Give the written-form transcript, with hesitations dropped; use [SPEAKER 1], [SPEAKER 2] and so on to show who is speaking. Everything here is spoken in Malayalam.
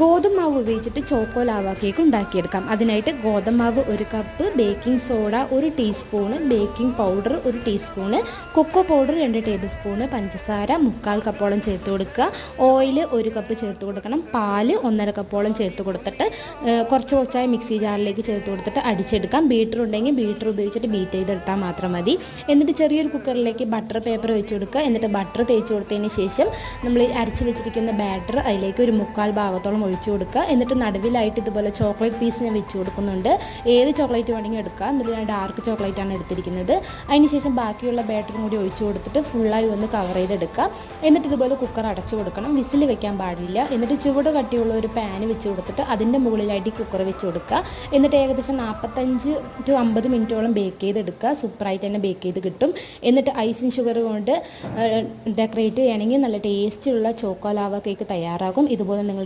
[SPEAKER 1] ഗോതമ്പാവ് ഉപയോഗിച്ചിട്ട് ചോക്കോ ലാവ കേക്ക് ഉണ്ടാക്കിയെടുക്കാം. അതിനായിട്ട് ഗോതമ്പാവ് 1 cup, baking soda 1 teaspoon, baking powder 1 teaspoon, cocoa powder 2 tablespoon, പഞ്ചസാര 3/4 കപ്പോളം ചേർത്ത് കൊടുക്കുക, ഓയിൽ 1 കപ്പ് ചേർത്ത് കൊടുക്കണം, പാല് 1.5 കപ്പോളം ചേർത്ത് കൊടുത്തിട്ട് കുറച്ച് കുറച്ചായി മിക്സി ജാറിലേക്ക് ചേർത്ത് കൊടുത്തിട്ട് അടിച്ചെടുക്കാം. ബീറ്റർ ഉണ്ടെങ്കിൽ ബീറ്റർ ഉപയോഗിച്ചിട്ട് ബീറ്റ് ചെയ്തെടുത്താൽ മാത്രം മതി. എന്നിട്ട് ചെറിയൊരു കുക്കറിലേക്ക് ബട്ടർ പേപ്പർ വെച്ച് കൊടുക്കുക. എന്നിട്ട് ബട്ടർ തേച്ച് കൊടുത്തതിന് ശേഷം നമ്മൾ അരച്ച് വെച്ചിരിക്കുന്ന ബാറ്റർ അതിലേക്ക് ഒരു 3/4 ഭാഗത്തോളം ഒഴിച്ചു കൊടുക്കുക. എന്നിട്ട് നടുവിലായിട്ട് ഇതുപോലെ ചോക്ലേറ്റ് പീസ് ഞാൻ വെച്ച് കൊടുക്കുന്നുണ്ട്. ഏത് ചോക്ലേറ്റ് വേണമെങ്കിൽ എടുക്കുക. എന്നിട്ട് ഞാൻ ഡാർക്ക് ചോക്ലേറ്റാണ് എടുത്തിരിക്കുന്നത്. അതിനുശേഷം ബാക്കിയുള്ള ബാറ്ററും കൂടി ഒഴിച്ചു കൊടുത്തിട്ട് ഫുള്ളായി ഒന്ന് കവർ ചെയ്തെടുക്കുക. എന്നിട്ട് ഇതുപോലെ കുക്കർ അടച്ചു കൊടുക്കണം. വിസിൽ വെക്കാൻ പാടില്ല. എന്നിട്ട് ചുവട് കട്ടിയുള്ള ഒരു പാന് വെച്ച് കൊടുത്തിട്ട് അതിൻ്റെ മുകളിലായിട്ട് ഈ കുക്കർ വെച്ച് കൊടുക്കുക. എന്നിട്ട് ഏകദേശം 45 to 50 മിനിറ്റോളം ബേക്ക് ചെയ്തെടുക്കുക. സൂപ്പറായിട്ട് തന്നെ ബേക്ക് ചെയ്ത് കിട്ടും. എന്നിട്ട് ഐസിങ് ഷുഗർ കൊണ്ട് ഡെക്കറേറ്റ് ചെയ്യുകയാണെങ്കിൽ നല്ല ടേസ്റ്റുള്ള ചോക്കോ ലാവ കേക്ക് തയ്യാറാകും. ഇതുപോലെ നിങ്ങൾ